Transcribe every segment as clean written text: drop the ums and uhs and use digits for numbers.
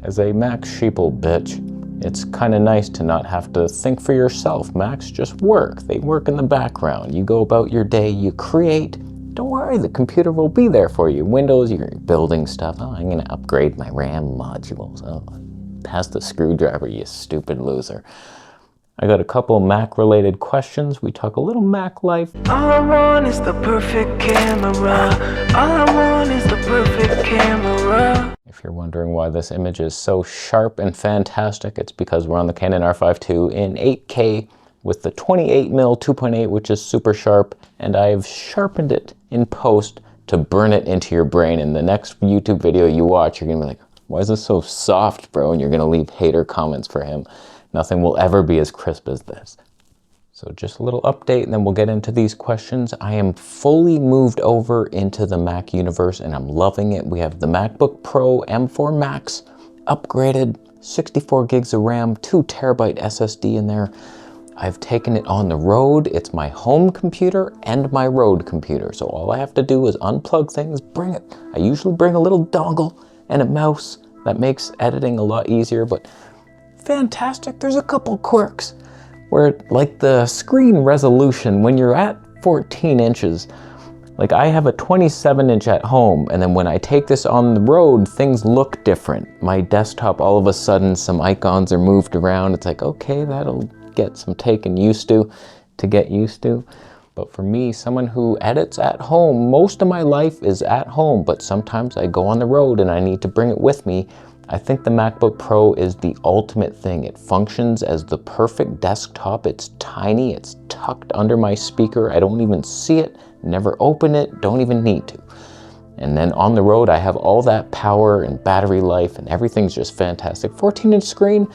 As a Mac sheeple bitch, it's kind of nice to not have to think for yourself. Macs just work. They work in the background. You go about your day, you create. Don't worry, the computer will be there for you. Windows, you're building stuff. Oh, I'm gonna upgrade my RAM modules. Oh, pass the screwdriver, you stupid loser. I got a couple Mac-related questions. We talk a little Mac life. All I want is the perfect camera. All I want is the perfect camera. If you're wondering why this image is so sharp and fantastic, it's because we're on the Canon R5 II in 8K with the 28mm 2.8, which is super sharp, and I've sharpened it in post to burn it into your brain. In the next YouTube video you watch, you're gonna be like, why is this so soft, bro? And you're gonna leave hater comments for him. Nothing will ever be as crisp as this. So just a little update, and then we'll get into these questions. I am fully moved over into the Mac universe, and I'm loving it. We have the MacBook Pro M4 Max, upgraded, 64 gigs of RAM, 2 terabyte SSD in there. I've taken it on the road. It's my home computer and my road computer. So all I have to do is unplug things, bring it. I usually bring a little dongle and a mouse. That makes editing a lot easier, but fantastic. There's a couple quirks where, like, the screen resolution, when you're at 14 inches, like I have a 27-inch at home, and then when I take this on the road, things look different. My desktop, all of a sudden, some icons are moved around. It's like, okay, that'll get some taken used to get used to. But for me, someone who edits at home, most of my life is at home, but sometimes I go on the road and I need to bring it with me. I think the MacBook Pro is the ultimate thing. It functions as the perfect desktop. It's tiny, it's tucked under my speaker. I don't even see it, never open it, don't even need to. And then on the road, I have all that power and battery life, and everything's just fantastic. 14-inch screen,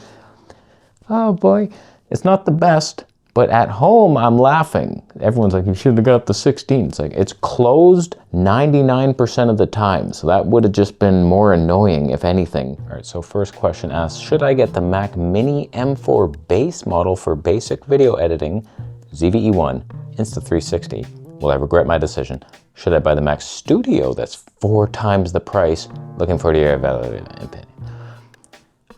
oh boy, it's not the best, but at home, I'm laughing. Everyone's like, you should have got the 16. It's like, it's closed 99% of the time. So that would have just been more annoying, if anything. All right, so first question asks, should I get the Mac Mini M4 base model for basic video editing, ZVE1, Insta360? Will I regret my decision? Should I buy the Mac Studio that's 4 times the price? Looking forward to your opinion.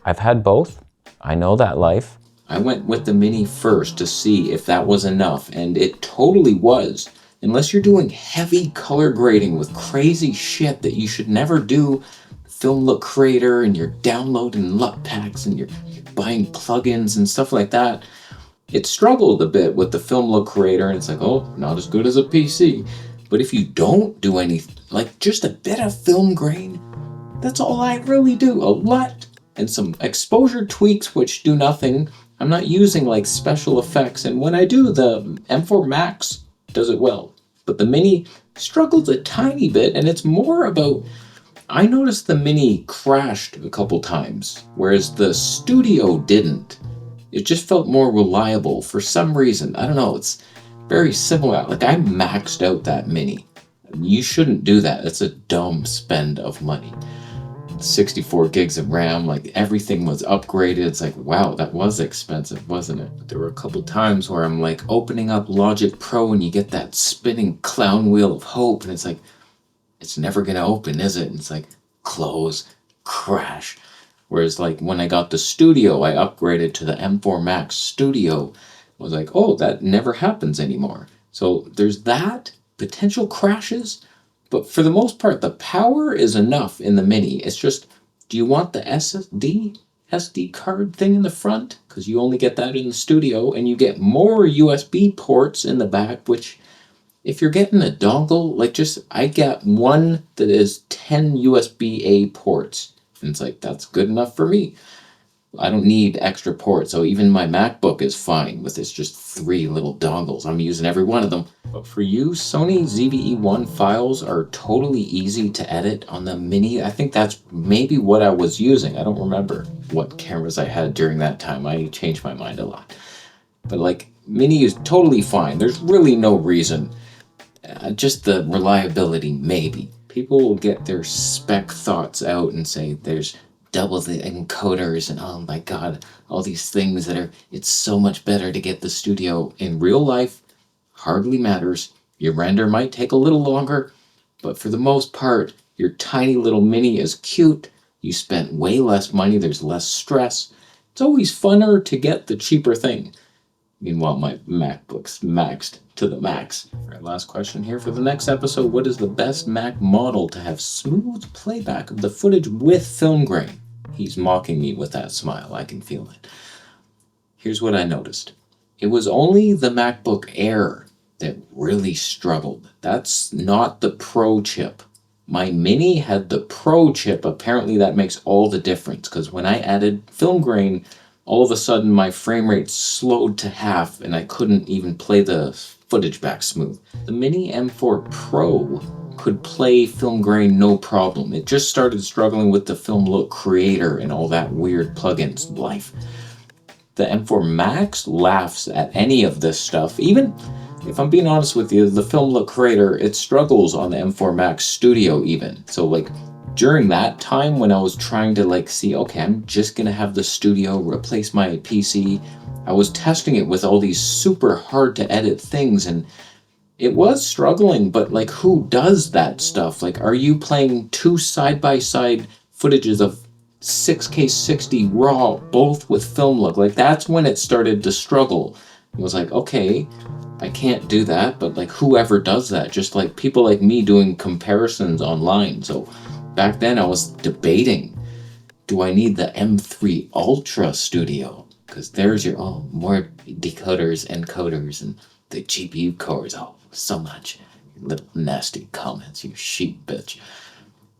I've had both. I know that life. I went with the Mini first to see if that was enough, and it totally was. Unless you're doing heavy color grading with crazy shit that you should never do, Film Look Creator, and you're downloading LUT packs, and you're buying plugins and stuff like that, it struggled a bit with the Film Look Creator, and it's like, oh, not as good as a PC. But if you don't do anything, like just a bit of film grain, that's all I really do. A LUT and some exposure tweaks, which do nothing. I'm not using like special effects, and when I do, the M4 Max does it well. But the Mini struggles a tiny bit, and it's more about, I noticed the Mini crashed a couple times, whereas the Studio didn't. It just felt more reliable for some reason. I don't know, it's very similar. Like, I maxed out that Mini. You shouldn't do that. It's a dumb spend of money. 64 gigs of RAM, like everything was upgraded. It's like, wow, that was expensive, wasn't it? But there were a couple times where I'm like opening up Logic Pro and you get that spinning clown wheel of hope, and it's like, it's never gonna open, is it? And it's like, close, crash. Whereas like when I got the Studio, I upgraded to the M4 Max Studio. I was like, oh, that never happens anymore. So there's that, potential crashes. But for the most part, the power is enough in the Mini. It's just, do you want the SD card thing in the front? Because you only get that in the Studio, and you get more USB ports in the back, which if you're getting a dongle, like I got one that is 10 USB-A ports. And it's like, that's good enough for me. I don't need extra ports, so even my MacBook is fine with it's just 3 little dongles. I'm using every one of them. But for you, Sony ZVE1 files are totally easy to edit on the Mini. I think that's maybe what I was using. I don't remember what cameras I had during that time. I changed my mind a lot. But like, Mini is totally fine. There's really no reason. Just the reliability, maybe. People will get their spec thoughts out and say there's double the encoders and oh my god, all these things that are, it's so much better to get the Studio. In real life, hardly matters. Your render might take a little longer, but for the most part, your tiny little Mini is cute, You spent way less money, there's less stress. It's always funner to get the cheaper thing. Meanwhile, my MacBook's maxed to the max. All right, last question here for the next episode. What is the best Mac model to have smooth playback of the footage with film grain? He's mocking me with that smile. I can feel it. Here's what I noticed. It was only the MacBook Air that really struggled. That's not the Pro chip. My Mini had the Pro chip. Apparently that makes all the difference, because when I added film grain, all of a sudden my frame rate slowed to half and I couldn't even play the footage back smooth. The Mini M4 Pro could play film grain no problem. It just started struggling with the Film Look Creator and all that weird plugins life. The M4 Max laughs at any of this stuff. Even if I'm being honest with you, the Film Look Creator, it struggles on the M4 Max Studio even. So like during that time when I was trying to like see, okay, I'm just gonna have the Studio replace my PC, I was testing it with all these super hard to edit things and it was struggling, but like who does that stuff? Like, are you playing two side-by-side footages of 6K 60 raw, both with film look? Like that's when it started to struggle. It was like, okay, I can't do that, but like whoever does that, just like people like me doing comparisons online. So back then I was debating, do I need the M3 Ultra Studio? Because there's your, more decoders, encoders, and the GPU cores, so much. Little nasty comments, you sheep bitch.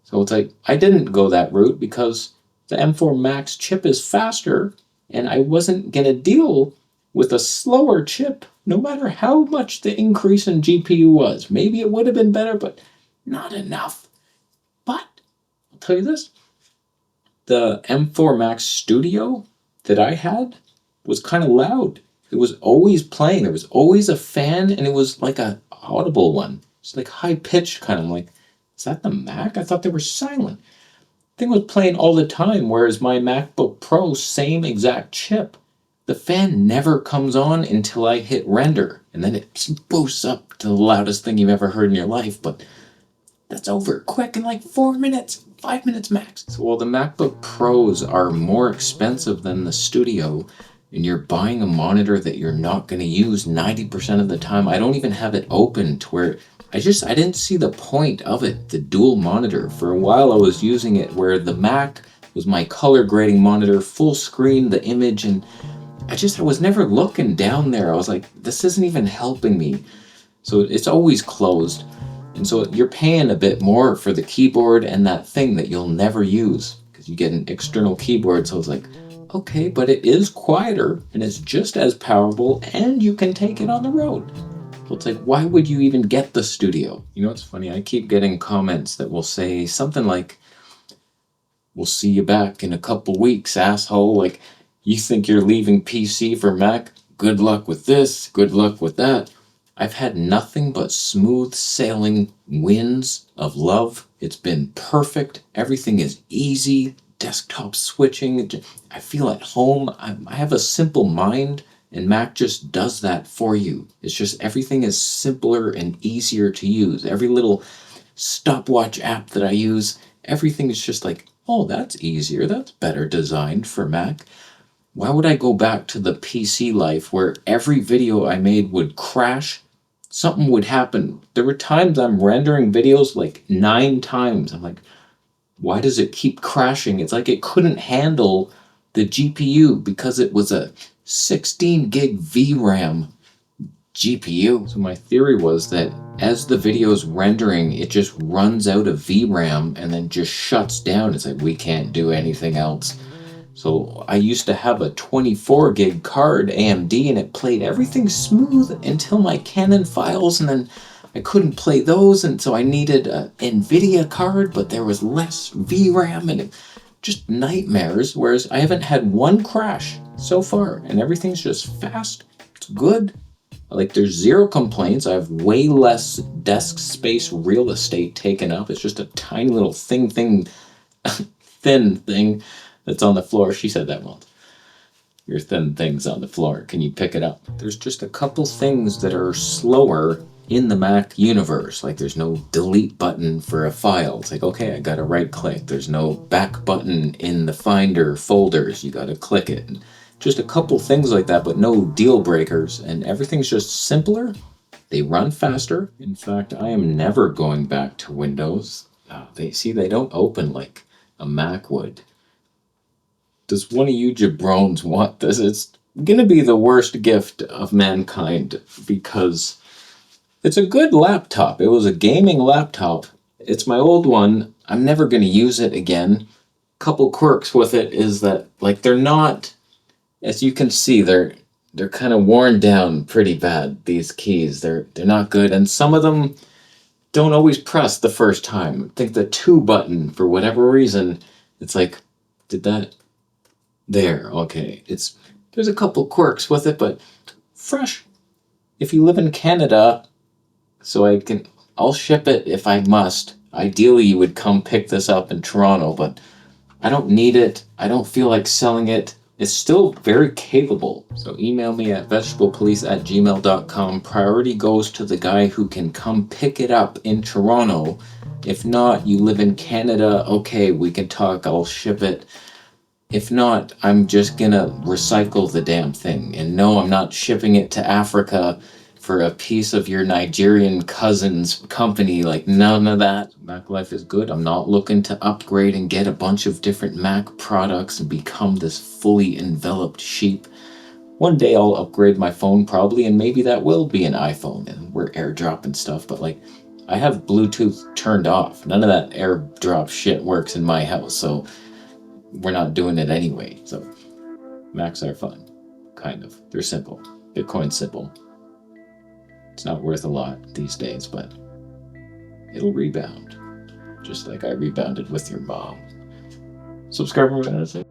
So it's like, I didn't go that route because the M4 Max chip is faster and I wasn't going to deal with a slower chip no matter how much the increase in GPU was. Maybe it would have been better, but not enough. But I'll tell you this, the M4 Max Studio that I had was kind of loud. It was always playing. There was always a fan and it was like a audible one. It's like high pitched kind of. I'm like, is that the Mac? I thought they were silent. Thing was playing all the time, whereas my MacBook Pro, same exact chip. The fan never comes on until I hit render, and then it boosts up to the loudest thing you've ever heard in your life, but that's over quick in like 4 minutes, 5 minutes max. So while the MacBook Pros are more expensive than the Studio, and you're buying a monitor that you're not going to use 90% of the time, I don't even have it open to where I didn't see the point of it, the dual monitor. For a while I was using it where the Mac was my color grading monitor, full screen, the image, and I was never looking down there. I was like, this isn't even helping me. So it's always closed. And so you're paying a bit more for the keyboard and that thing that you'll never use because you get an external keyboard. So I was like, okay, but it is quieter and it's just as powerful and you can take it on the road. So it's like, why would you even get the Studio? You know, it's funny. I keep getting comments that will say something like, we'll see you back in a couple weeks, asshole. Like, you think you're leaving PC for Mac? Good luck with this. Good luck with that. I've had nothing but smooth sailing winds of love. It's been perfect. Everything is easy. Desktop switching. I feel at home. I have a simple mind, and Mac just does that for you. It's just everything is simpler and easier to use. Every little stopwatch app that I use, everything is just like, oh, that's easier. That's better designed for Mac. Why would I go back to the PC life where every video I made would crash? Something would happen. There were times I'm rendering videos like 9 times. I'm like, why does it keep crashing? It's like it couldn't handle the GPU because it was a 16 gig VRAM GPU. So my theory was that as the video's rendering, it just runs out of VRAM and then just shuts down. It's like, we can't do anything else. So I used to have a 24 gig card AMD and it played everything smooth until my Canon files, and then I couldn't play those, and so I needed an NVIDIA card, but there was less VRAM and it, just nightmares, whereas I haven't had one crash so far and everything's just fast. It's good. Like, there's zero complaints. I have way less desk space real estate taken up. It's just a tiny little thin thing that's on the floor. She said that once. Your thin thing's on the floor. Can you pick it up? There's just a couple things that are slower in the Mac universe. Like there's no delete button for a file. It's like, okay, I gotta right click. There's no back button in the Finder folders. You gotta click it. And just a couple things like that, but no deal breakers. And everything's just simpler. They run faster. In fact, I am never going back to Windows. They don't open like a Mac would. Does one of you jabrones want this? It's gonna be the worst gift of mankind because it's a good laptop. It was a gaming laptop. It's my old one. I'm never gonna use it again. Couple quirks with it is that like they're not, as you can see, they're kind of worn down pretty bad. These keys, they're not good, and some of them don't always press the first time. I think the 2 button, for whatever reason, it's like, did that? There, okay. There's a couple quirks with it, but fresh. If you live in Canada, I'll ship it if I must. Ideally, you would come pick this up in Toronto, but I don't need it. I don't feel like selling it. It's still very capable. So email me at vegetablepolice@gmail.com. Priority goes to the guy who can come pick it up in Toronto. If not, you live in Canada, okay, we can talk. I'll ship it. If not, I'm just gonna recycle the damn thing. And no, I'm not shipping it to Africa for a piece of your Nigerian cousin's company. Like, none of that. Mac life is good. I'm not looking to upgrade and get a bunch of different Mac products and become this fully enveloped sheep. One day I'll upgrade my phone probably, and maybe that will be an iPhone and we're airdropping stuff. But like, I have Bluetooth turned off. None of that airdrop shit works in my house, so we're not doing it anyway. So Macs are fun, kind of. They're simple. Bitcoin's simple. It's not worth a lot these days, but it'll rebound. Just like I rebounded with your mom. Subscribe for more.